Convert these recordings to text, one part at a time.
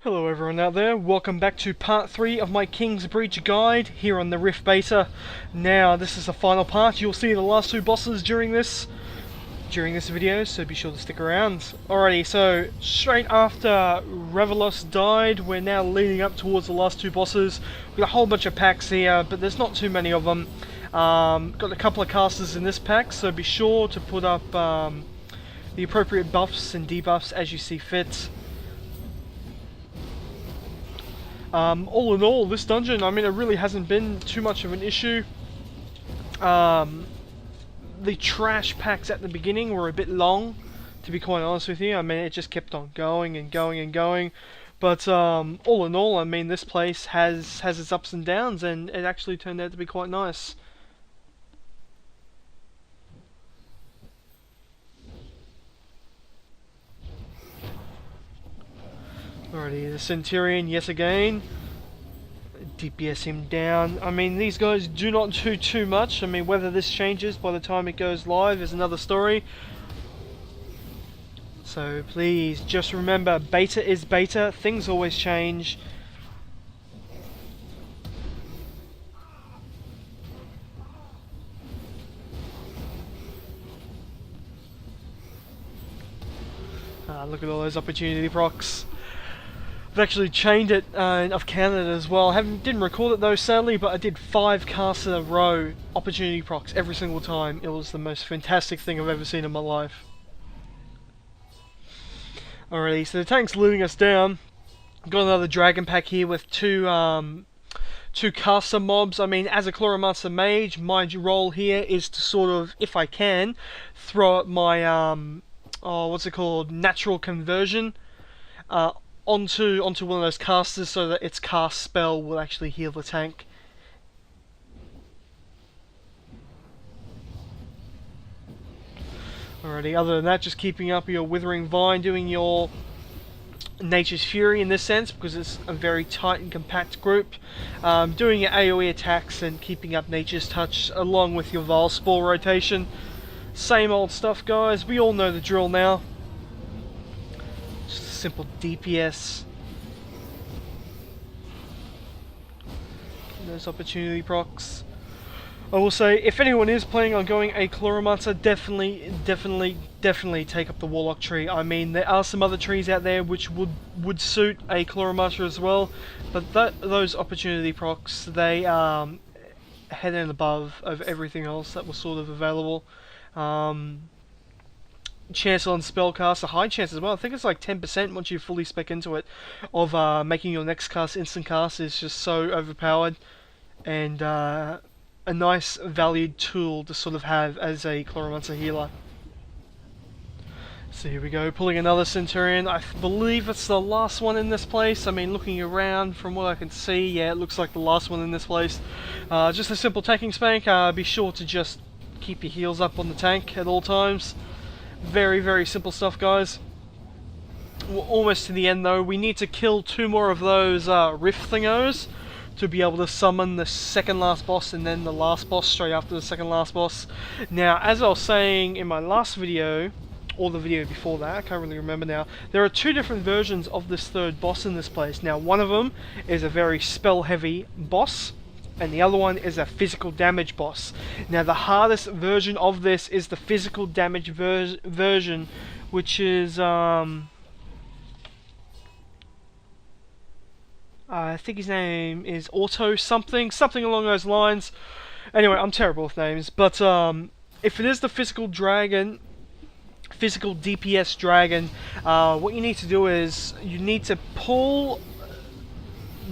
Hello everyone out there, welcome back to part 3 of my King's Breach guide here on the Rift Beta. Now this is the final part. You'll see the last two bosses during this video, so be sure to stick around. Alrighty, so straight after Revelos died, we're now leading up towards the last two bosses. We've got a whole bunch of packs here, but there's not too many of them. Got a couple of casters in this pack, so be sure to put up the appropriate buffs and debuffs as you see fit. All in all, this dungeon, I mean, it really hasn't been too much of an issue. The trash packs at the beginning were a bit long, to be quite honest with you. I mean, it just kept on going and going and going. But all in all, I mean, this place has its ups and downs, and it actually turned out to be quite nice. Alrighty, the Centurion yet again. DPS him down. I mean, these guys do not do too much. I mean, whether this changes by the time it goes live is another story. So please, just remember, beta is beta. Things always change. Look at all those opportunity procs. I've actually chained it, and I've counted it as well. I didn't record it though, sadly, but I did 5 casts in a row, opportunity procs, every single time. It was the most fantastic thing I've ever seen in my life. Alrighty, so the tank's leading us down. Got another dragon pack here with two caster mobs. I mean, as a Chloromancer mage, my role here is to sort of, if I can, throw up my what's it called, natural conversion onto one of those casters so that its cast spell will actually heal the tank. Alrighty, other than that, just keeping up your Withering Vine, doing your Nature's Fury in this sense, because it's a very tight and compact group. Doing your AoE attacks and keeping up Nature's Touch along with your Vile Spore rotation. Same old stuff, guys, we all know the drill now. Just a simple DPS. Those opportunity procs. I will say, if anyone is planning on going a Chloromancer, definitely take up the Warlock tree. I mean, there are some other trees out there which would suit a Chloromancer as well, but those opportunity procs, they head and above of everything else that was sort of available. Chance on spellcast, a high chance as well. I think it's like 10% once you fully spec into it, of making your next cast instant cast is just so overpowered, and a nice valued tool to sort of have as a Chloromancer healer. So here we go, pulling another Centurion. I believe it's the last one in this place. I mean, looking around from what I can see, yeah, it looks like the last one in this place. Just a simple tanking spank. Be sure to just keep your heals up on the tank at all times. Very, very simple stuff, guys. We're almost to the end though. We need to kill 2 more of those rift thingos to be able to summon the second last boss and then the last boss straight after the second last boss. Now, as I was saying in my last video, or the video before that, I can't really remember now, there are 2 different versions of this third boss in this place. Now, one of them is a very spell heavy boss, and the other one is a physical damage boss. Now, the hardest version of this is the physical damage version, which is I think his name is Auto something along those lines. Anyway, I'm terrible with names, but if it is the physical DPS dragon, what you need to do is you need to pull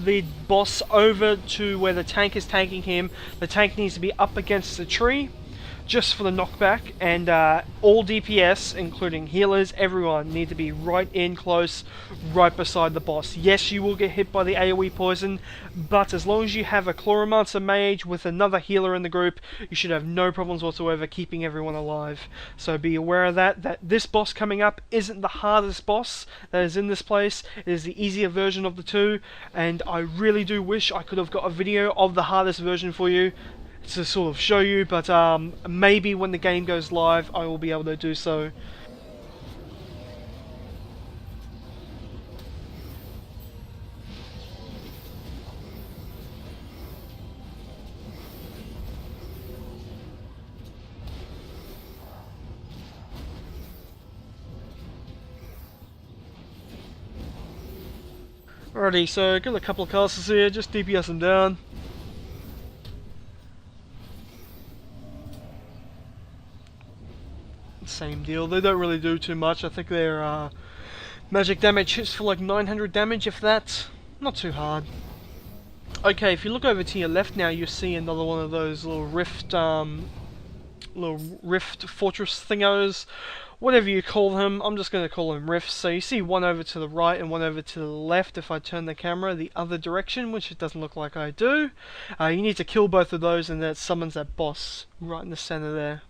the boss over to where the tank is tanking him. The tank needs to be up against the tree just for the knockback, and all DPS, including healers, everyone, need to be right in close, right beside the boss. Yes, you will get hit by the AoE poison, but as long as you have a Chloromancer mage with another healer in the group, you should have no problems whatsoever keeping everyone alive. So be aware of that this boss coming up isn't the hardest boss that is in this place. It is the easier version of the 2, and I really do wish I could have got a video of the hardest version for you to sort of show you, but maybe when the game goes live I will be able to do so. Alrighty, so got a couple of castles here, just DPS them down. Same deal, they don't really do too much. I think their magic damage hits for like 900 damage, if that. Not too hard. Okay, if you look over to your left now, you see another one of those little rift fortress thingos, whatever you call them. I'm just going to call them rifts. So you see one over to the right and one over to the left. If I turn the camera the other direction, which it doesn't look like I do, you need to kill both of those, and that summons that boss right in the center there.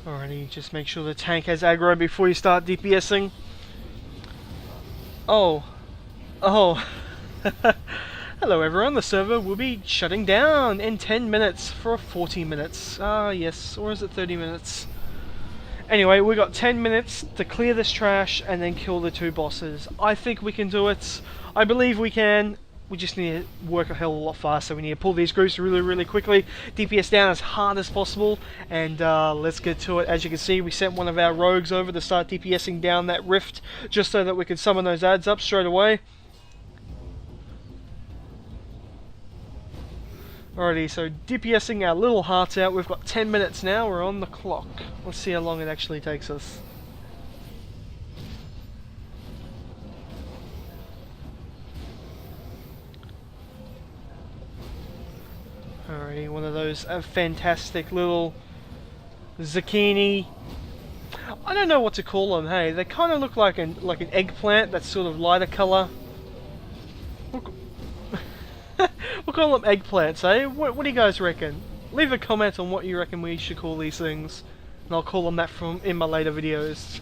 Alrighty, just make sure the tank has aggro before you start DPSing. Oh. Hello everyone, the server will be shutting down in 10 minutes for 40 minutes. Yes, or is it 30 minutes? Anyway, we got 10 minutes to clear this trash and then kill the two bosses. I think we can do it. I believe we can. We just need to work a hell of a lot faster. We need to pull these groups really quickly, DPS down as hard as possible, and let's get to it. As you can see, we sent one of our rogues over to start DPSing down that rift, just so that we could summon those ads up straight away. Alrighty, so DPSing our little hearts out. We've got 10 minutes now, we're on the clock. Let's see how long it actually takes us. Alrighty, one of those fantastic little zucchini. I don't know what to call them. Hey, they kind of look like an eggplant that's sort of lighter color. We'll call them eggplants, eh? What do you guys reckon? Leave a comment on what you reckon we should call these things, and I'll call them that in my later videos.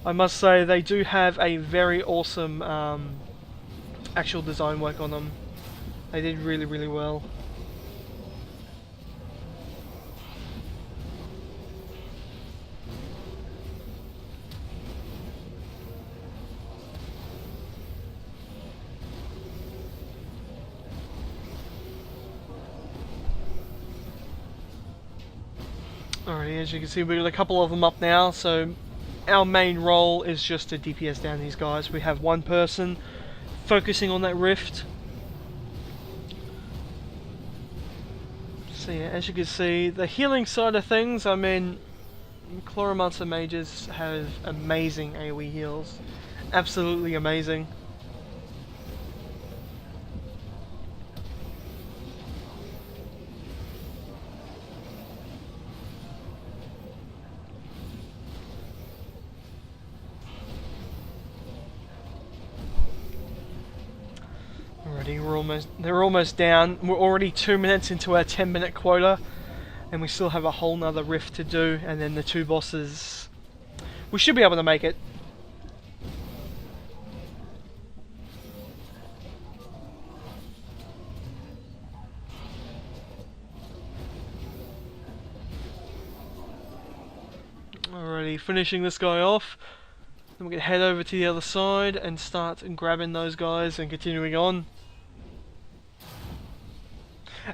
I must say they do have a very awesome actual design work on them. They did really well. Alrighty, as you can see, we've got a couple of them up now, so our main role is just to DPS down these guys. We have one person focusing on that rift. So yeah, as you can see, the healing side of things, I mean, Chloromancer mages have amazing AoE heals. Absolutely amazing. They're almost down. We're already 2 minutes into our 10-minute quota, and we still have a whole nother rift to do, and then the two bosses. We should be able to make it. Alrighty, finishing this guy off. Then we're going to head over to the other side and start grabbing those guys and continuing on.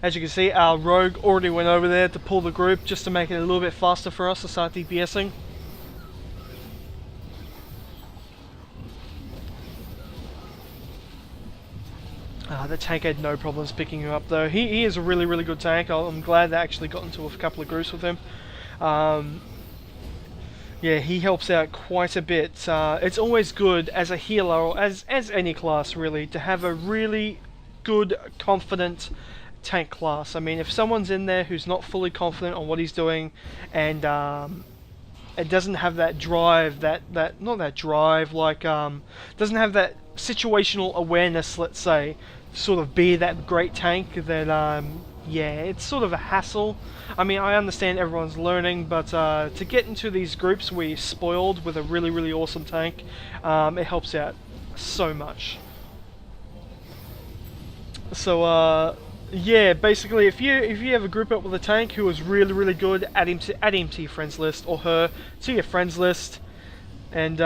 As you can see, our rogue already went over there to pull the group just to make it a little bit faster for us to start DPSing. The tank had no problems picking him up though. He is a really good tank. I'm glad they actually got into a couple of groups with him. Yeah, he helps out quite a bit. It's always good as a healer, or as any class really, to have a really good, confident tank class. I mean, if someone's in there who's not fully confident on what he's doing, and it doesn't have that drive, doesn't have that situational awareness, let's say, to sort of be that great tank, then yeah, it's sort of a hassle. I mean, I understand everyone's learning, but to get into these groups where you're spoiled with a really awesome tank, it helps out so much. So Yeah, basically, if you have a group up with a tank who is really good, add him to your friends list, or her to your friends list, and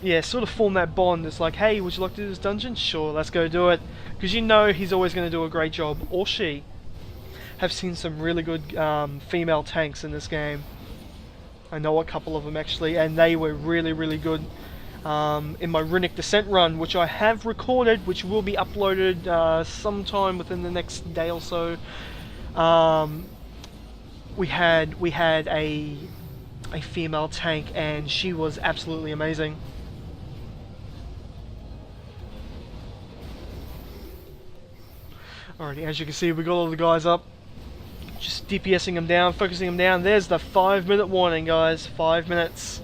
yeah, sort of form that bond. It's like, hey, would you like to do this dungeon? Sure, let's go do it, because you know he's always going to do a great job, or she. Have seen some really good female tanks in this game. I know a couple of them actually, and they were really good. In my Runic Descent run, which I have recorded, which will be uploaded sometime within the next day or so. We had a female tank, and she was absolutely amazing. Alrighty, as you can see, we got all the guys up. Just DPSing them down, focusing them down. There's the 5-minute warning, guys. 5 minutes.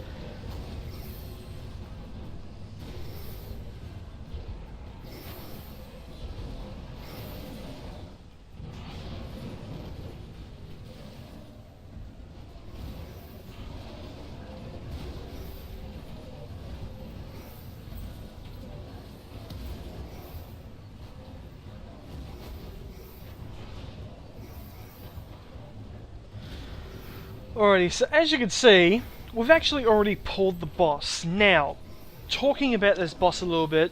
Alrighty, so as you can see, we've actually already pulled the boss. Now, talking about this boss a little bit,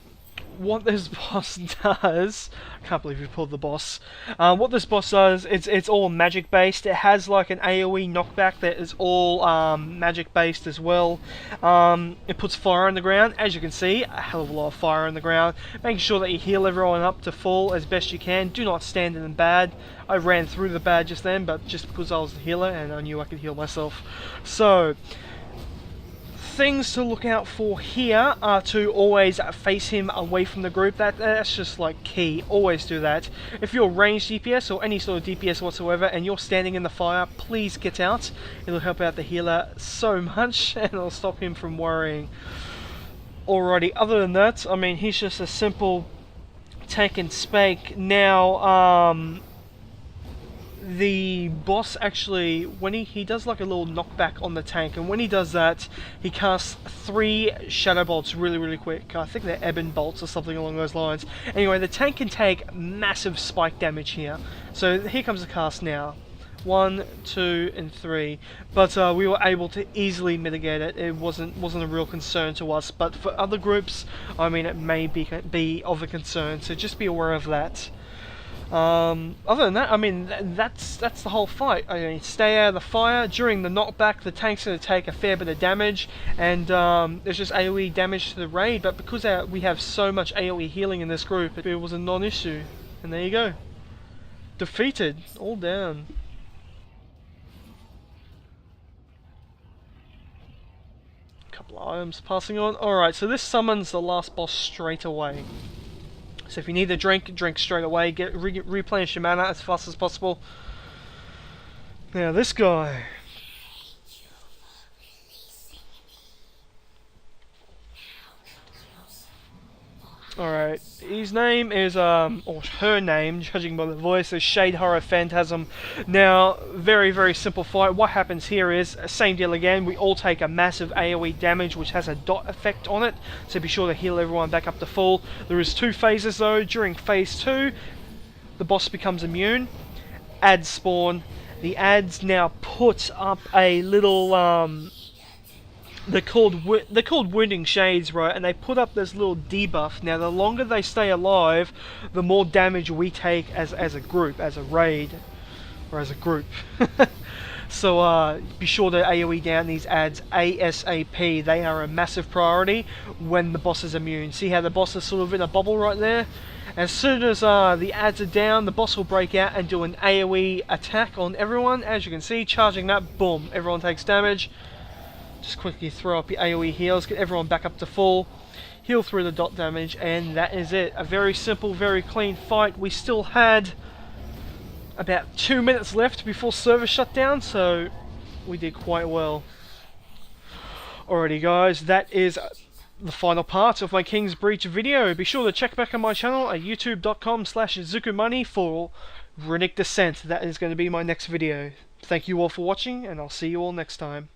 what this boss does, I can't believe we pulled the boss. What this boss does, it's all magic based. It has like an AoE knockback that is all magic based as well. It puts fire on the ground, as you can see, a hell of a lot of fire on the ground. Making sure that you heal everyone up to full as best you can. Do not stand in the bad. I ran through the bad just then, but just because I was a healer and I knew I could heal myself. So, things to look out for here are to always face him away from the group. That's just like key. Always do that. If you're ranged DPS or any sort of DPS whatsoever and you're standing in the fire, please get out. It'll help out the healer so much and it'll stop him from worrying. Alrighty, other than that, I mean, he's just a simple tank and spank. Now, the boss actually, when he does like a little knockback on the tank, and when he does that, he casts 3 shadow bolts really quick. I think they're ebon bolts or something along those lines. Anyway, the tank can take massive spike damage here. So here comes the cast now. 1, 2, and 3. But we were able to easily mitigate it. It wasn't a real concern to us. But for other groups, I mean, it may be of a concern. So just be aware of that. Other than that, I mean, that's the whole fight. I mean, stay out of the fire. During the knockback, the tank's going to take a fair bit of damage, and there's just AoE damage to the raid, but because we have so much AoE healing in this group, it was a non-issue. And there you go. Defeated. All down. Couple of items passing on. Alright, so this summons the last boss straight away. So if you need a drink, drink straight away. Replenish your mana as fast as possible. Now this guy. Alright, his name is, or her name, judging by the voice, is Shadehara Phantasm. Now, very simple fight. What happens here is, same deal again, we all take a massive AoE damage which has a dot effect on it, so be sure to heal everyone back up to full. There is 2 phases though. During phase 2, the boss becomes immune, ads spawn, the ads now put up a little, they're called Wounding Shades, right? And they put up this little debuff. Now, the longer they stay alive, the more damage we take as a group, as a raid, or as a group. So be sure to AoE down these ads ASAP. They are a massive priority when the boss is immune. See how the boss is sort of in a bubble right there? As soon as the ads are down, the boss will break out and do an AoE attack on everyone. As you can see, charging that, boom, everyone takes damage. Just quickly throw up your AoE heals, get everyone back up to full, heal through the dot damage, and that is it. A very simple, very clean fight. We still had about 2 minutes left before server shut down, so we did quite well. Alrighty guys, that is the final part of my King's Breach video. Be sure to check back on my channel at youtube.com/ZukuMoney for Runic Descent. That is going to be my next video. Thank you all for watching, and I'll see you all next time.